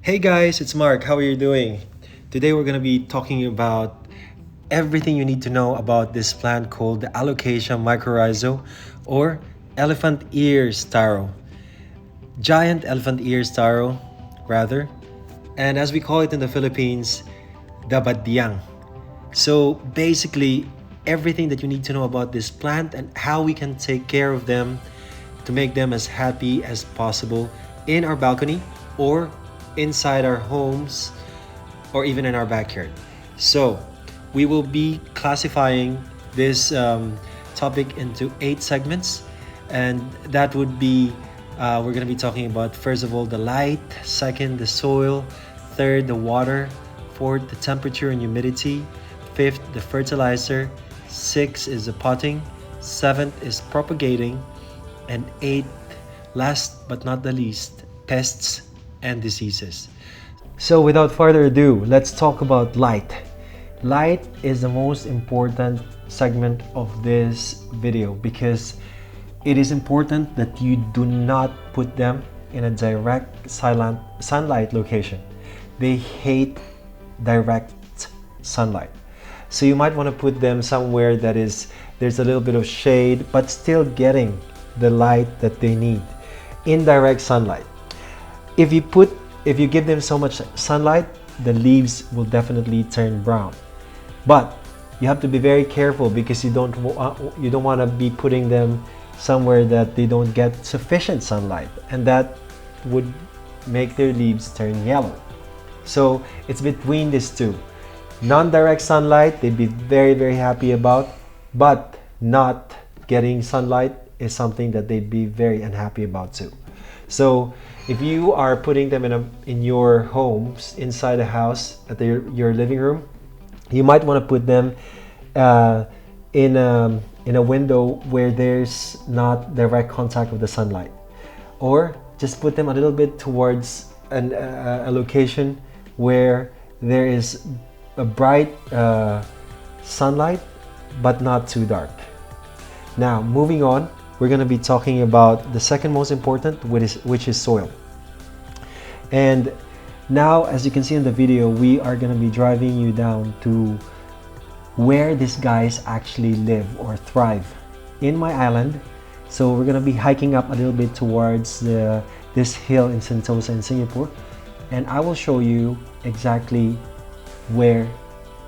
Hey guys, it's Mark. How are you doing? Today we're going to be talking about everything you need to know about this plant called the Alocasia Macrorrhizo or elephant ears taro. Giant elephant ears taro, rather. And as we call it in the Philippines, the badyang. So basically, everything that you need to know about this plant and how we can take care of them to make them as happy as possible in our balcony or inside our homes or even in our backyard. So we will be classifying this topic into 8 segments, and that would be we're going to be talking about, first of all, the light, second, the soil, third, the water, fourth, the temperature and humidity, fifth, the fertilizer, sixth is the potting, seventh is propagating, and eighth, last but not the least, pests and diseases. So without further ado, let's talk about light. Light is the most important segment of this video because it is important that you do not put them in a direct sunlight location. They hate direct sunlight. So you might want to put them somewhere that there's a little bit of shade but still getting the light that they need. Indirect sunlight. If you give them so much sunlight, the leaves will definitely turn brown. But you have to be very careful because you don't want to be putting them somewhere that they don't get sufficient sunlight, and that would make their leaves turn yellow. So it's between these two. Non-direct sunlight, they'd be very, very happy about, but not getting sunlight is something that they'd be very unhappy about too. So if you are putting them in your homes, inside a house, at your living room, you might want to put them in a window where there's not direct contact with the sunlight, or just put them a little bit towards a location where there is a bright sunlight but not too dark. Now moving on, we're going to be talking about the second most important, which is soil. And now, as you can see in the video, we are going to be driving you down to where these guys actually live or thrive in my island. So we're going to be hiking up a little bit towards this hill in Sentosa in Singapore, and I will show you exactly where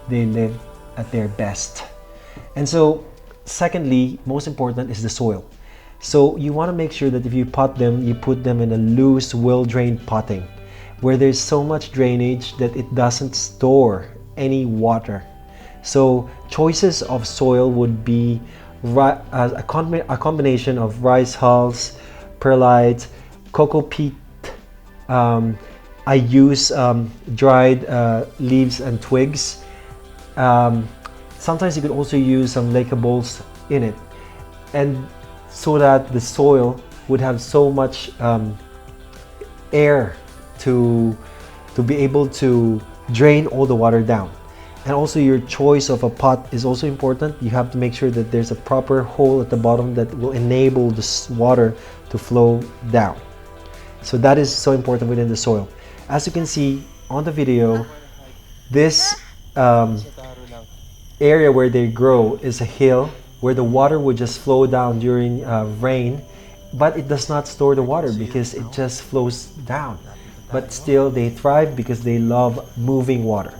they live at their best. And so secondly, most important is the soil. So you want to make sure that if you pot them, you put them in a loose, well-drained potting where there's so much drainage that it doesn't store any water. So choices of soil would be a combination of rice hulls, perlite, cocoa peat. I use dried leaves and twigs. Sometimes you could also use some lecables in it, and so that the soil would have so much air to be able to drain all the water down. And also your choice of a pot is also important. You have to make sure that there's a proper hole at the bottom that will enable the water to flow down. So that is so important within the soil. As you can see on the video, this area where they grow is a hill where the water would just flow down during rain, but it does not store the water because it just flows down. But still they thrive because they love moving water.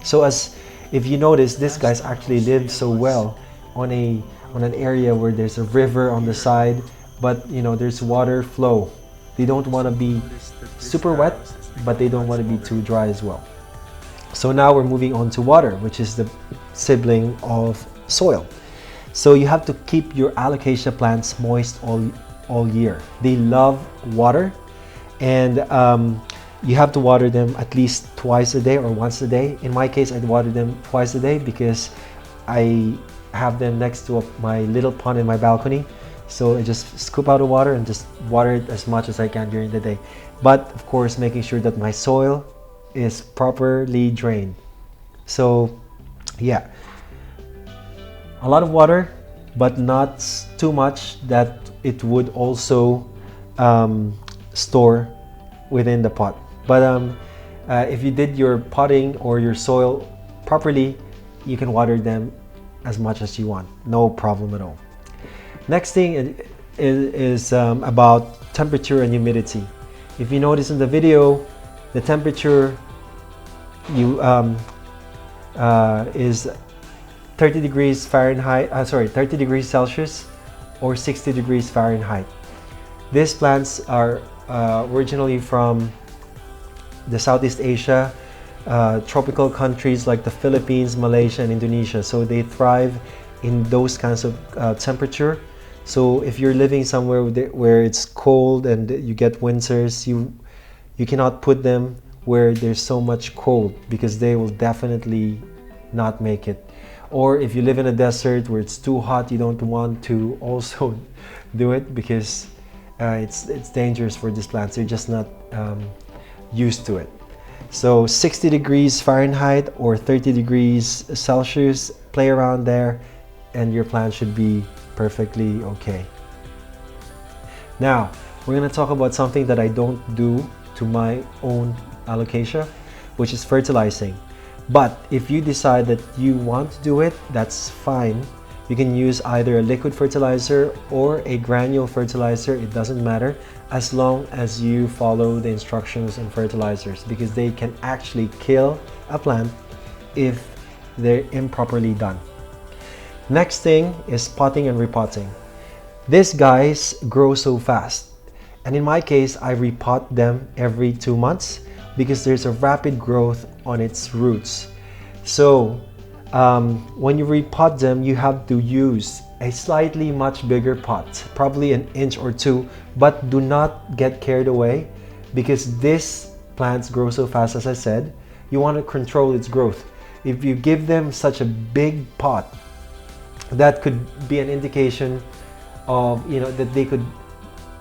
So if you notice, these guys actually live so well on an area where there's a river on the side, but there's water flow. They don't want to be super wet, but they don't want to be too dry as well. So now we're moving on to water, which is the sibling of soil. So you have to keep your alocasia plants moist all year. They love water, and you have to water them at least twice a day or once a day. In my case, I water them twice a day because I have them next to my little pond in my balcony. So I just scoop out the water and just water it as much as I can during the day. But of course, making sure that my soil is properly drained. So yeah, a lot of water, but not too much that it would also store within the pot. But if you did your potting or your soil properly, you can water them as much as you want, no problem at all. Next thing is about temperature and humidity. If you notice in the video, the temperature is 30 degrees Fahrenheit, 30 degrees Celsius or 60 degrees Fahrenheit. These plants are originally from the Southeast Asia, tropical countries like the Philippines, Malaysia, and Indonesia. So they thrive in those kinds of temperature. So if you're living somewhere where it's cold and you get winters, you cannot put them where there's so much cold, because they will definitely not make it. Or if you live in a desert where it's too hot, you don't want to also do it, because it's dangerous for these plants. They're just not used to it. So 60 degrees Fahrenheit or 30 degrees Celsius, play around there and your plant should be perfectly okay. Now we're going to talk about something that I don't do to my own alocasia, which is fertilizing. But if you decide that you want to do it, that's fine. You can use either a liquid fertilizer or a granule fertilizer, it doesn't matter, as long as you follow the instructions on fertilizers, because they can actually kill a plant if they're improperly done. Next thing is potting and repotting. These guys grow so fast, and in my case I repot them every 2 months because there's a rapid growth on its roots. So when you repot them, you have to use a slightly much bigger pot, probably 1 inch or 2, but do not get carried away, because these plants grow so fast. As I said, you want to control its growth. If you give them such a big pot, that could be an indication of, that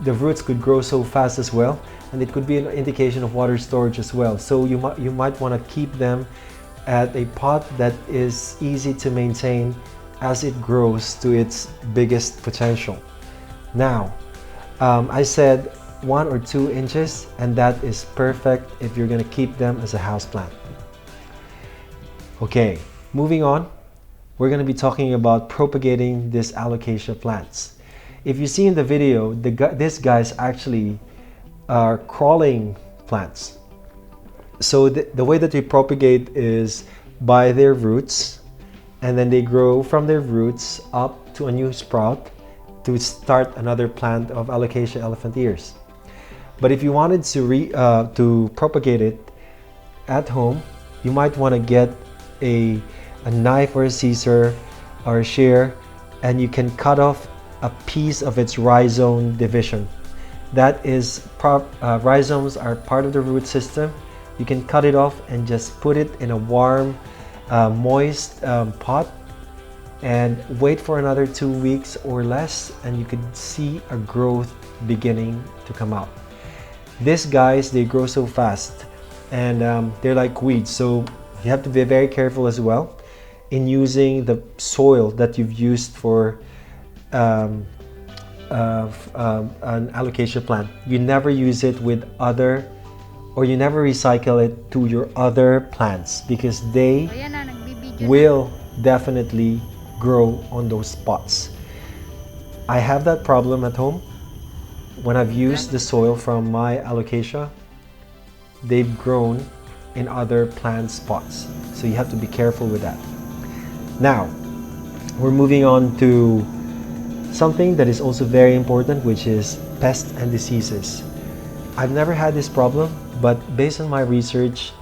the roots could grow so fast as well, and it could be an indication of water storage as well. So you might want to keep them at a pot that is easy to maintain as it grows to its biggest potential. Now, I said 1 or 2 inches, and that is perfect if you're going to keep them as a house plant. Okay, moving on, we're going to be talking about propagating these alocasia plants. If you see in the video, these guys actually are crawling plants. So the way that we propagate is by their roots, and then they grow from their roots up to a new sprout to start another plant of Alocasia elephant ears. But if you wanted to propagate it at home, you might want to get a knife or a scissor or a shear, and you can cut off a piece of its rhizome division. That is, rhizomes are part of the root system. You can cut it off and just put it in a warm, moist pot and wait for another 2 weeks or less, and you could see a growth beginning to come out. These guys, they grow so fast, and they're like weeds, so you have to be very careful as well in using the soil that you've used for an alocasia plant. You never use it with other, or you never recycle it to your other plants, because they will definitely grow on those spots. I have that problem at home. When I've used the soil from my alocasia, they've grown in other plant spots, so you have to be careful with that. Now we're moving on to something that is also very important, which is pests and diseases. I've never had this problem, but based on my research,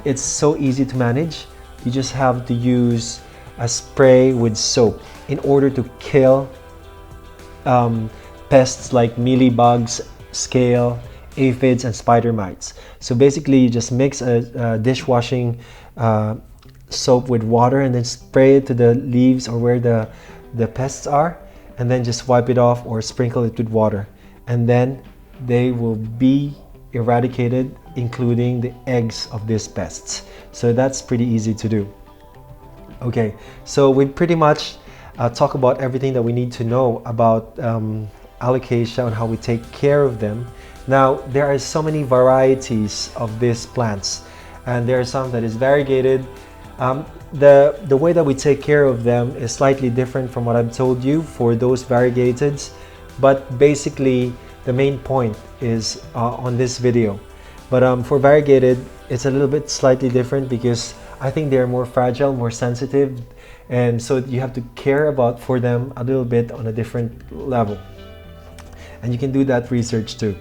it's so easy to manage. You just have to use a spray with soap in order to kill pests like mealybugs, scale, aphids, and spider mites. So basically, you just mix a dishwashing soap with water and then spray it to the leaves or where the pests are, and then just wipe it off or sprinkle it with water, and then they will be eradicated, including the eggs of these pests. So that's pretty easy to do. Okay, so we pretty much talk about everything that we need to know about alocasia and how we take care of them. Now, there are so many varieties of these plants, and there are some that is variegated. The way that we take care of them is slightly different from what I've told you for those variegateds, but basically the main point is on this video. But for variegated, it's a little bit slightly different because I think they're more fragile, more sensitive, and so you have to care about for them a little bit on a different level. And you can do that research too.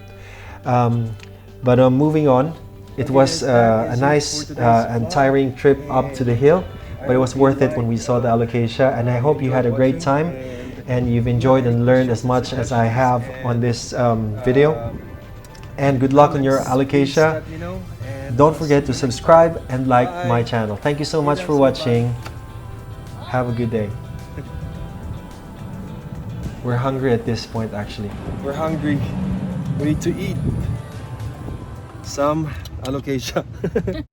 But moving on, it was a nice and tiring trip up to the hill, but it was worth it when we saw the alocasia, and I hope you had a great time and you've enjoyed and learned as much as I have on this video. And good luck on your alocasia. Don't forget to subscribe and like my channel. Thank you so much for watching. Have a good day. We're hungry at this point actually. We're hungry. We need to eat some alocasia.